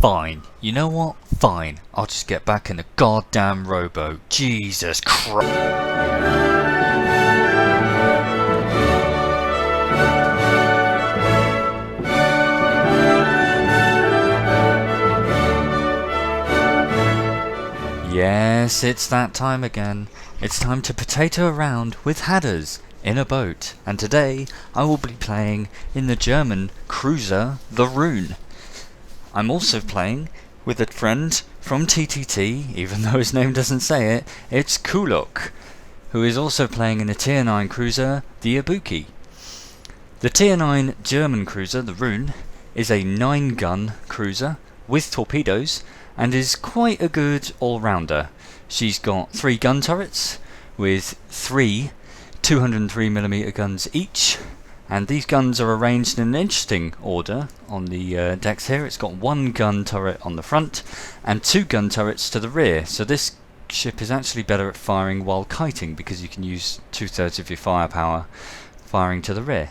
Fine. You know what? Fine. I'll just get back in the goddamn rowboat. Jesus Christ. Yes, it's that time again. It's time to potato around with Hadders in a boat. And today I will be playing in the German cruiser, the Roon. I'm also playing with a friend from TTT, even though his name doesn't say it. It's Kooluch, who is also playing in a Tier 9 cruiser, the Ibuki. The Tier 9 German cruiser, the Roon, is a 9-gun cruiser with torpedoes and is quite a good all-rounder. She's got 3 gun turrets with 3 203mm guns each, and these guns are arranged in an interesting order on the decks here. It's got 1 gun turret on the front and 2 gun turrets to the rear, so this ship is actually better at firing while kiting because you can use 2/3 of your firepower firing to the rear.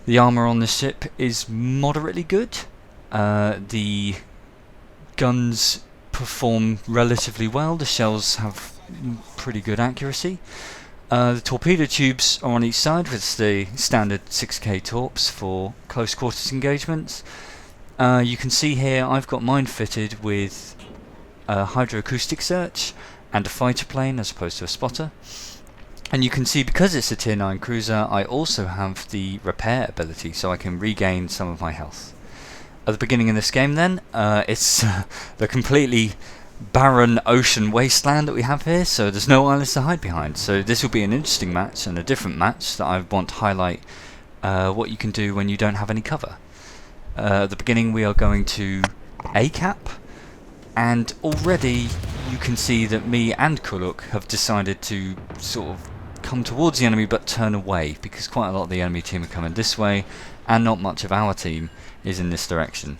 The armour on this ship is moderately good. The guns perform relatively well. The shells have pretty good accuracy. The torpedo tubes are on each side with the standard 6K torps for close quarters engagements. You can see here I've got mine fitted with a hydroacoustic search and a fighter plane as opposed to a spotter. And you can see because it's a Tier 9 cruiser, I also have the repair ability, so I can regain some of my health. At the beginning of this game then, it's the completely barren ocean wasteland that we have here, so there's no islands to hide behind. So this will be an interesting match and a different match that I want to highlight what you can do when you don't have any cover. At the beginning we are going to A-cap, and already you can see that me and Kooluch have decided to sort of come towards the enemy but turn away, because quite a lot of the enemy team are coming this way and not much of our team is in this direction.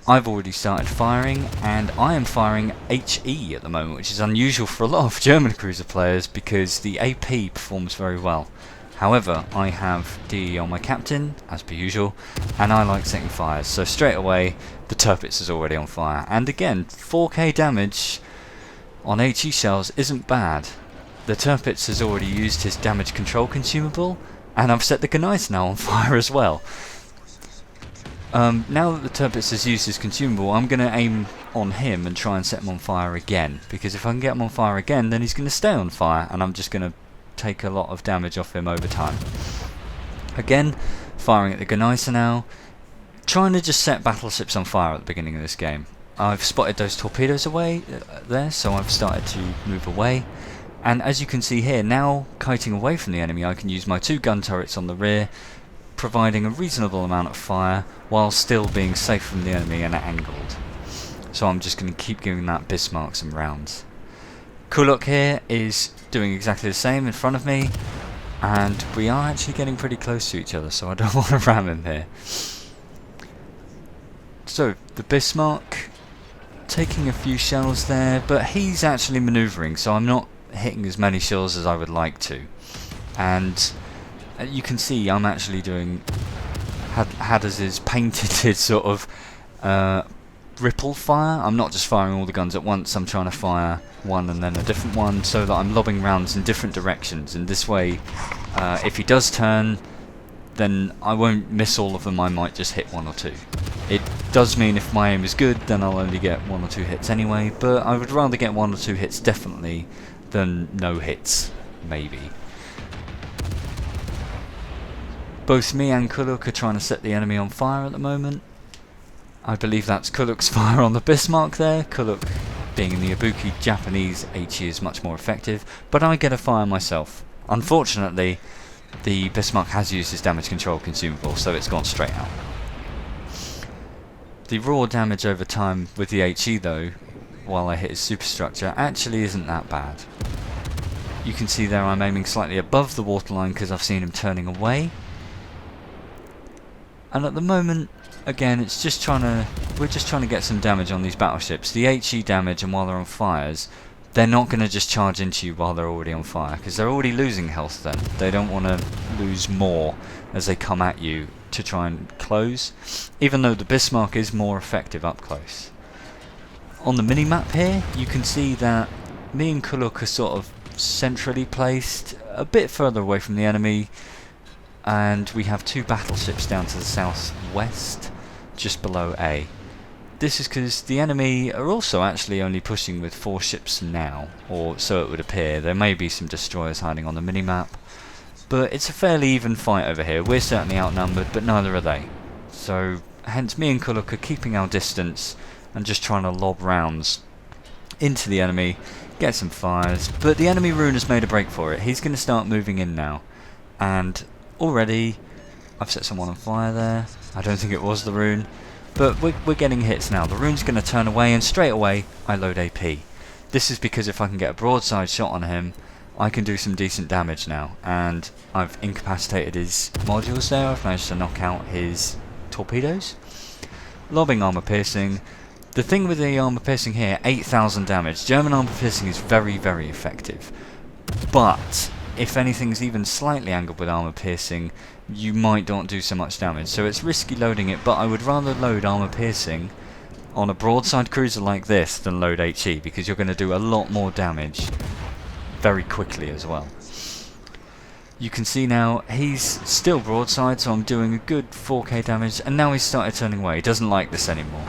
I've already started firing, and I am firing HE at the moment, which is unusual for a lot of German cruiser players because the AP performs very well. However, I have DE on my captain, as per usual, and I like setting fires, so straight away the Tirpitz is already on fire. And again, 4k damage on HE shells isn't bad. The Tirpitz has already used his damage control consumable, and I've set the Gneiss now on fire as well. Now that the Tirpitz has used his consumable, I'm going to aim on him and try and set him on fire again, because if I can get him on fire again, then he's going to stay on fire, and I'm just going to take a lot of damage off him over time. Again, firing at the Gneiss now, trying to just set battleships on fire at the beginning of this game. I've spotted those torpedoes away there, so I've started to move away. And as you can see here, now kiting away from the enemy, I can use my 2 gun turrets on the rear, providing a reasonable amount of fire while still being safe from the enemy and angled. So I'm just going to keep giving that Bismarck some rounds. Kooluch here is doing exactly the same in front of me, and we are actually getting pretty close to each other, so I don't want to ram him here. So the Bismarck taking a few shells there, but he's actually manoeuvring, so I'm not hitting as many shells as I would like to. And you can see I'm actually doing Hadders' painted sort of ripple fire. I'm not just firing all the guns at once, I'm trying to fire one and then a different one so that I'm lobbing rounds in different directions, and this way if he does turn, then I won't miss all of them, I might just hit 1 or 2. It does mean if my aim is good, then I'll only get 1 or 2 hits anyway, but I would rather get 1 or 2 hits definitely than no hits, maybe. Both me and Kooluch are trying to set the enemy on fire at the moment. I believe that's Kooluch's fire on the Bismarck there. Kooluch, being in the Ibuki Japanese, HE is much more effective, but I get a fire myself. Unfortunately, the Bismarck has used his damage control consumable, so it's gone straight out. The raw damage over time with the HE though, while I hit his superstructure, actually isn't that bad. You can see there I'm aiming slightly above the waterline because I've seen him turning away. And at the moment, again, we're just trying to get some damage on these battleships. The HE damage, and while they're on fires, they're not going to just charge into you while they're already on fire, because they're already losing health then. They don't want to lose more as they come at you to try and close, even though the Bismarck is more effective up close. On the mini-map here, you can see that me and Kooluch are sort of centrally placed, a bit further away from the enemy, and we have 2 battleships down to the southwest, just below A. This is because the enemy are also actually only pushing with 4 ships now, or so it would appear. There may be some destroyers hiding on the mini-map, but it's a fairly even fight over here. We're certainly outnumbered, but neither are they. So, hence me and Kooluch are keeping our distance and just trying to lob rounds into the enemy, get some fires. But the enemy Roon has made a break for it. He's going to start moving in now, and already I've set someone on fire there. I don't think it was the Roon, but we're getting hits now. The Roon's going to turn away, and straight away I load AP. This is because if I can get a broadside shot on him, I can do some decent damage now, and I've incapacitated his modules there. I've managed to knock out his torpedoes. Lobbing armor piercing. The thing with the armor piercing here, 8,000 damage. German armor piercing is very, very effective, but if anything's even slightly angled with armor piercing, you might not do so much damage. So it's risky loading it, but I would rather load armor piercing on a broadside cruiser like this than load HE, because you're going to do a lot more damage very quickly as well. You can see now he's still broadside, so I'm doing a good 4k damage, and now he's started turning away. He doesn't like this anymore.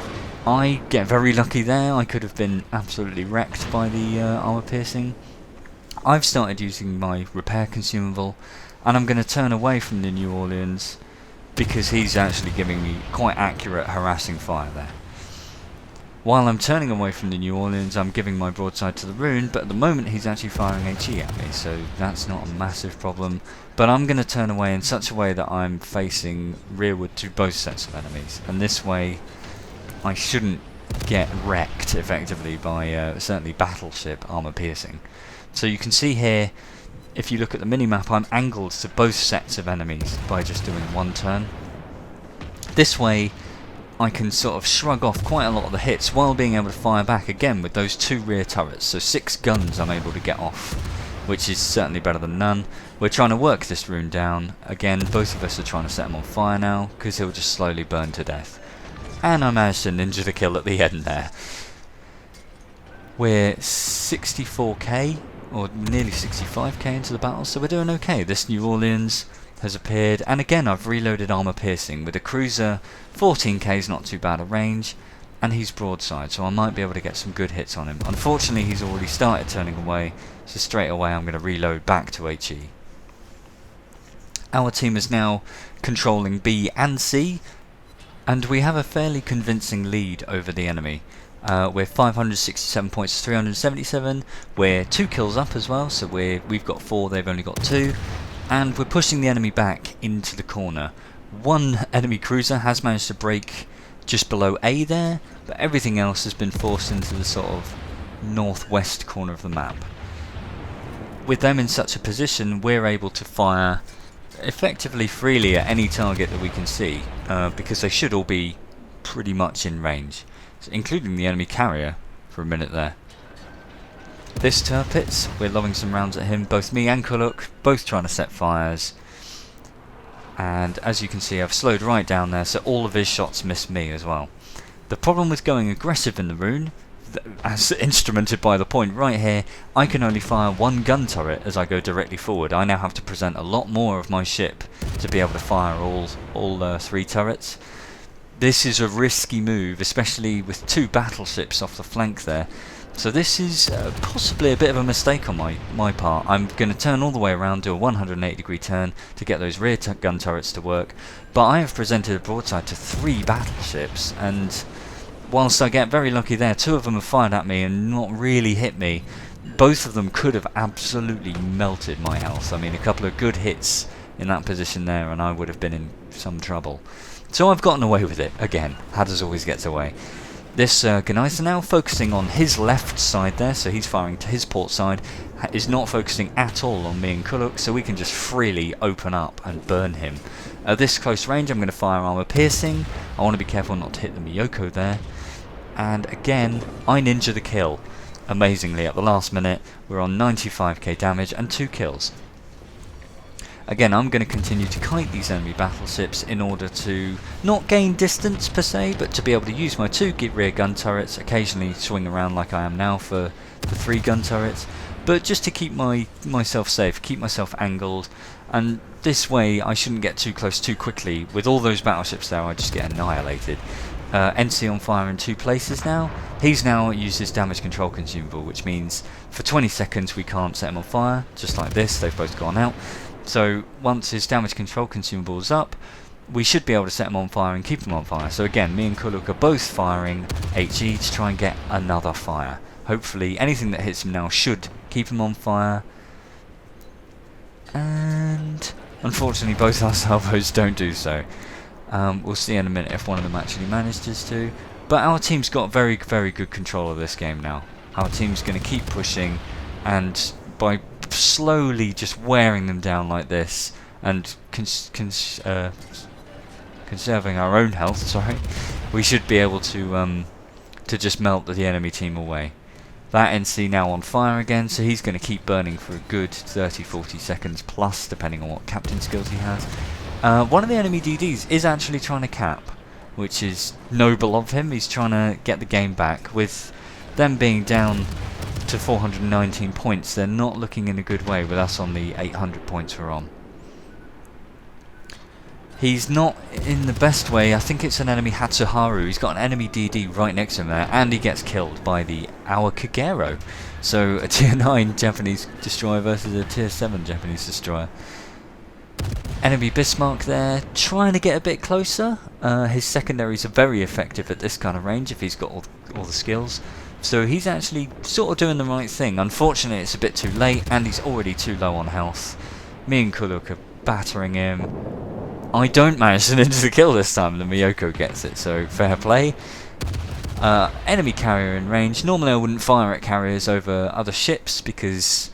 I get very lucky there. I could have been absolutely wrecked by the armor piercing. I've started using my repair consumable, and I'm going to turn away from the New Orleans because he's actually giving me quite accurate harassing fire there. While I'm turning away from the New Orleans, I'm giving my broadside to the Roon, but at the moment he's actually firing HE at me, so that's not a massive problem. But I'm going to turn away in such a way that I'm facing rearward to both sets of enemies, and this way I shouldn't get wrecked effectively by certainly battleship armor piercing. So you can see here, if you look at the minimap, I'm angled to both sets of enemies by just doing one turn. This way I can sort of shrug off quite a lot of the hits while being able to fire back again with those 2 rear turrets. So 6 guns I'm able to get off, which is certainly better than none. We're trying to work this Roon down. Again, both of us are trying to set him on fire now, because he'll just slowly burn to death. And I managed to ninja the kill at the end there. We're 64k, or nearly 65k into the battle, so we're doing okay. This New Orleans has appeared, and again I've reloaded armor piercing with a cruiser. 14k is not too bad a range, and he's broadside, so I might be able to get some good hits on him. Unfortunately, he's already started turning away, so straight away I'm going to reload back to HE. Our team is now controlling B and C, and we have a fairly convincing lead over the enemy. We're 567 points to 377. We're 2 kills up as well, so we've got 4, they've only got 2. And we're pushing the enemy back into the corner. One enemy cruiser has managed to break just below A there, but everything else has been forced into the sort of northwest corner of the map. With them in such a position, we're able to fire effectively freely at any target that we can see, because they should all be pretty much in range, including the enemy carrier for a minute there. This Tirpitz, we're lobbing some rounds at him, both me and Kooluch, both trying to set fires. And as you can see, I've slowed right down there, so all of his shots miss me as well. The problem with going aggressive in the Roon, as instrumented by the point right here, I can only fire 1 gun turret as I go directly forward. I now have to present a lot more of my ship to be able to fire all 3 turrets. This is a risky move, especially with 2 battleships off the flank there. So this is possibly a bit of a mistake on my part. I'm going to turn all the way around, do a 180 degree turn to get those rear gun turrets to work. But I have presented a broadside to 3 battleships, and whilst I get very lucky there, 2 of them have fired at me and not really hit me. Both of them could have absolutely melted my health. I mean, a couple of good hits in that position there and I would have been in some trouble. So I've gotten away with it again. Hadders always gets away. This Gneiser now focusing on his left side there, so he's firing to his port side, is not focusing at all on me and Kooluch, so we can just freely open up and burn him. At this close range I'm going to fire armor piercing. I want to be careful not to hit the Miyoko there. And again, I ninja the kill. Amazingly, at the last minute, we're on 95k damage and 2 kills. Again, I'm going to continue to kite these enemy battleships in order to not gain distance per se, but to be able to use my 2 rear gun turrets, occasionally swing around like I am now for the 3 gun turrets, but just to keep myself safe, keep myself angled, and this way I shouldn't get too close too quickly. With all those battleships there, I just get annihilated. NC on fire in 2 places now. He's now used his damage control consumable, which means for 20 seconds we can't set him on fire, just like this. They've both gone out. So once his damage control consumable is up, we should be able to set him on fire and keep him on fire. So again, me and Kooluch are both firing HE to try and get another fire. Hopefully anything that hits him now should keep him on fire. And unfortunately both our salvos don't do so. We'll see in a minute if one of them actually manages to. But our team's got very, very good control of this game now. Our team's going to keep pushing, and by slowly just wearing them down like this and conserving our own health, we should be able to just melt the enemy team away. That NC now on fire again, so he's going to keep burning for a good 30-40 seconds plus, depending on what captain skills he has. One of the enemy DDs is actually trying to cap, which is noble of him. He's trying to get the game back. With them being down to 419 points, they're not looking in a good way with us on the 800 points we're on. He's not in the best way. I think it's an enemy Hatsuharu. He's got an enemy DD right next to him there, and he gets killed by our Kagero. So a tier 9 Japanese destroyer versus a tier 7 Japanese destroyer. Enemy Bismarck there, trying to get a bit closer. His secondaries are very effective at this kind of range if he's got all the skills. So he's actually sort of doing the right thing. Unfortunately, it's a bit too late, and he's already too low on health. Me and Kooluch are battering him. I don't manage to ninja the kill this time, the Miyoko gets it, so fair play. Enemy carrier in range. Normally I wouldn't fire at carriers over other ships, because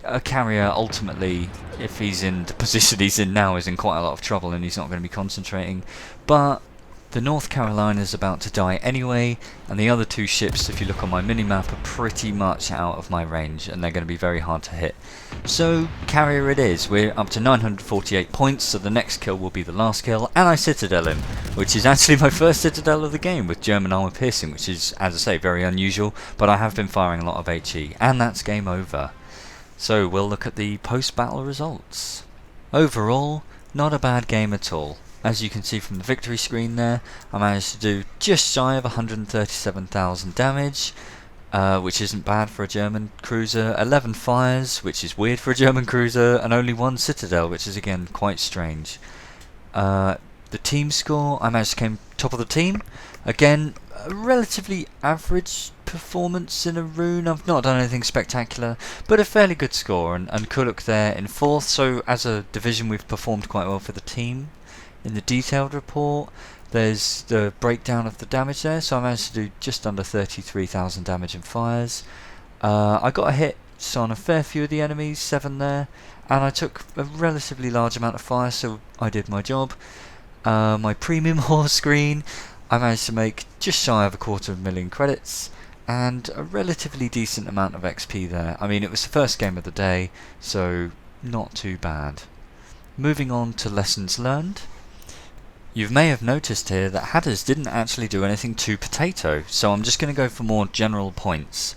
a carrier ultimately, if he's in the position he's in now, is in quite a lot of trouble and he's not going to be concentrating. But the North Carolina's about to die anyway, and the other 2 ships, if you look on my minimap, are pretty much out of my range, and they're going to be very hard to hit. So carrier it is. We're up to 948 points, so the next kill will be the last kill, and I citadel him, which is actually my first citadel of the game with German armor piercing, which is, as I say, very unusual, but I have been firing a lot of HE, and that's game over. So we'll look at the post-battle results. Overall, not a bad game at all. As you can see from the victory screen there, I managed to do just shy of 137,000 damage, which isn't bad for a German cruiser, 11 fires, which is weird for a German cruiser, and only 1 citadel, which is again quite strange. The team score, I managed to come top of the team. Again, a relatively average performance in a Roon. I've not done anything spectacular, but a fairly good score, and Kooluch there in 4th, so as a division we've performed quite well for the team. In the detailed report, there's the breakdown of the damage there, so I managed to do just under 33,000 damage in fires. I got a hit on a fair few of the enemies, 7 there, and I took a relatively large amount of fire, so I did my job. My premium horse screen, I managed to make just shy of 250,000 credits, and a relatively decent amount of XP there. I mean, it was the first game of the day, so not too bad. Moving on to lessons learned. You may have noticed here that Hatters didn't actually do anything too potato, so I'm just going to go for more general points.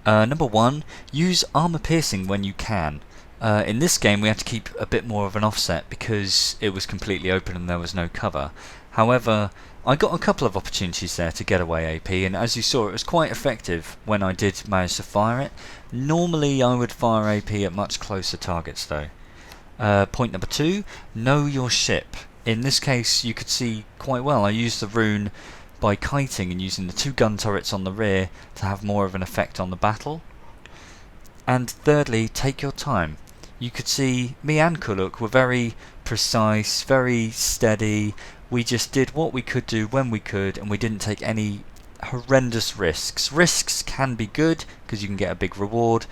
Number 1, use armor piercing when you can. In this game we had to keep a bit more of an offset because it was completely open and there was no cover. However, I got a couple of opportunities there to get away AP, and as you saw, it was quite effective when I did manage to fire it. Normally I would fire AP at much closer targets though. Point number 2, know your ship. In this case you could see quite well I used the Roon by kiting and using the 2 gun turrets on the rear to have more of an effect on the battle. And thirdly, take your time. You could see me and Kooluch were very precise, very steady. We just did what we could do when we could, and we didn't take any horrendous risks. Risks can be good because you can get a big reward,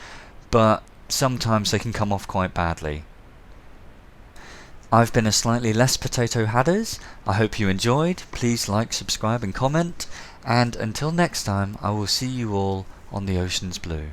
but sometimes they can come off quite badly. I've been a slightly less potato Hatters. I hope you enjoyed. Please like, subscribe and comment, and until next time I will see you all on the ocean's blue.